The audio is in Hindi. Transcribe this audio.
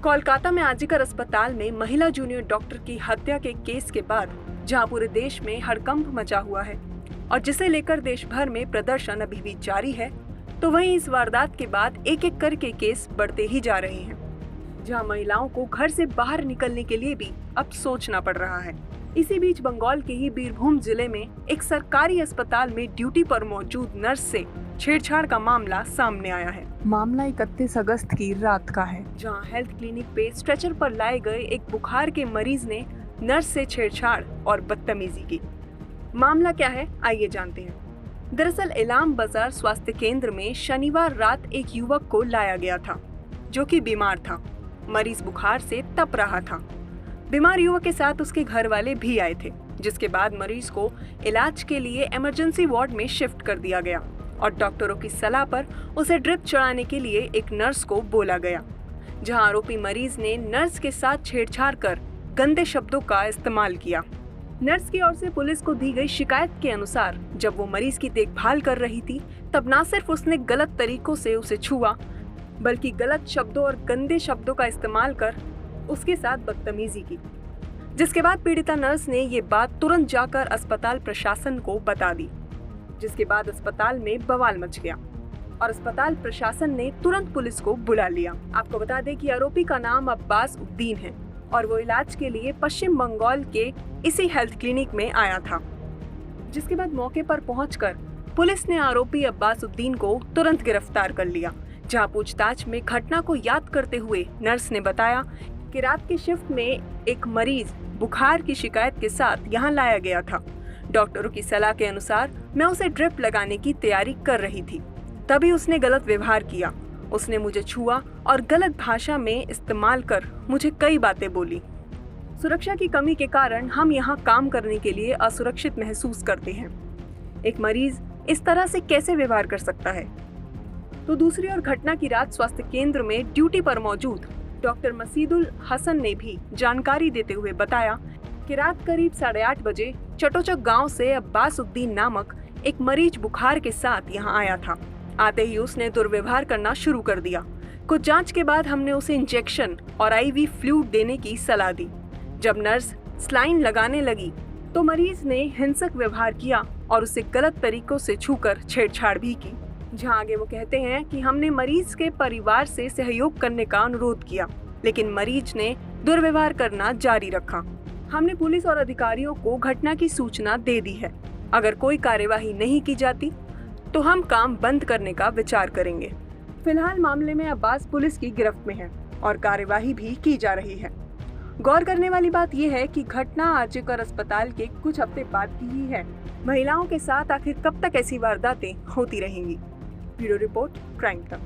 कोलकाता में आरजीकर अस्पताल में महिला जूनियर डॉक्टर की हत्या के केस के बाद जहां पूरे देश में हड़कंप मचा हुआ है और जिसे लेकर देश भर में प्रदर्शन अभी भी जारी है, तो वहीं इस वारदात के बाद एक एक करके केस बढ़ते ही जा रहे हैं, जहां महिलाओं को घर से बाहर निकलने के लिए भी अब सोचना पड़ रहा है। इसी बीच बंगाल के ही बीरभूम जिले में एक सरकारी अस्पताल में ड्यूटी पर मौजूद नर्स से छेड़छाड़ का मामला सामने आया है। मामला 31 अगस्त की रात का है, जहां हेल्थ क्लिनिक पे स्ट्रेचर पर लाए गए एक बुखार के मरीज ने नर्स से छेड़छाड़ और बदतमीजी की। मामला क्या है, आइए जानते हैं। दरअसल इलाम बाजार स्वास्थ्य केंद्र में शनिवार रात एक युवक को लाया गया था जो कि बीमार था। मरीज बुखार से तप रहा था। बीमार युवक के साथ उसके घर वाले भी आए थे, जिसके बाद मरीज को इलाज के लिए इमरजेंसी वार्ड में शिफ्ट कर दिया गया और डॉक्टरों की सलाह पर उसे ड्रिप चढ़ाने के लिए एक नर्स को बोला गया, जहां आरोपी मरीज ने नर्स के साथ छेड़छाड़ कर गंदे शब्दों का इस्तेमाल किया। नर्स की ओर से पुलिस को दी गई शिकायत के अनुसार जब वो मरीज की देखभाल कर रही थी, तब न सिर्फ उसने गलत तरीकों से उसे छुआ, बल्कि गलत शब्दों और गंदे शब्दों का इस्तेमाल कर उसके साथ बदतमीजी की। जिसके बाद पीड़िता नर्स ने ये बात तुरंत जाकर अस्पताल प्रशासन को बता दी, जिसके बाद अस्पताल में बवाल मच गया और अस्पताल प्रशासन ने तुरंत पुलिस को बुला लिया। आपको बता दें कि आरोपी का नाम अब्बास उद्दीन है और वो इलाज के लिए पश्चिम बंगाल के इसी हेल्थ क्लिनिक में आया था। जिसके बाद मौके पर पहुंचकर पुलिस ने आरोपी अब्बास उद्दीन को तुरंत गिरफ्तार कर लिया, जहां पूछताछ में घटना को याद करते हुए नर्स ने बताया कि रात की शिफ्ट में एक मरीज बुखार की शिकायत के साथ यहाँ लाया गया था। डॉक्टरों की सलाह के अनुसार मैं उसे ड्रिप लगाने की तैयारी कर रही थी, तभी उसने गलत व्यवहार किया। उसने मुझे छुआ और गलत भाषा में इस्तेमाल कर मुझे कई बातें बोली। सुरक्षा की कमी के कारण हम यहाँ काम करने के लिए असुरक्षित महसूस करते हैं। एक मरीज इस तरह से कैसे व्यवहार कर सकता है? तो दूसरी ओर घटना की रात स्वास्थ्य केंद्र में ड्यूटी पर मौजूद डॉक्टर मसीदुल हसन ने भी जानकारी देते हुए बताया कि रात करीब 8:30 बजे चटोचक गांव से अब्बास उद्दीन नामक एक मरीज बुखार के साथ यहां आया था। आते ही उसने दुर्व्यवहार करना शुरू कर दिया। कुछ जांच के बाद हमने उसे इंजेक्शन और आईवी फ्लूइड देने की सलाह दी। जब नर्स स्लाइन लगाने लगी तो मरीज ने हिंसक व्यवहार किया और उसे गलत तरीकों से छूकर छेड़छाड़ भी की। जहां आगे वो कहते हैं कि हमने मरीज के परिवार से सहयोग करने का अनुरोध किया, लेकिन मरीज ने दुर्व्यवहार करना जारी रखा। हमने पुलिस और अधिकारियों को घटना की सूचना दे दी है। अगर कोई कार्यवाही नहीं की जाती तो हम काम बंद करने का विचार करेंगे। फिलहाल मामले में अब्बास पुलिस की गिरफ्त में है और कार्यवाही भी की जा रही है। गौर करने वाली बात यह है कि घटना आरजीकर अस्पताल के कुछ हफ्ते बाद की ही है। महिलाओं के साथ आखिर कब तक ऐसी वारदातें होती रहेंगी? Bureau report, crime time.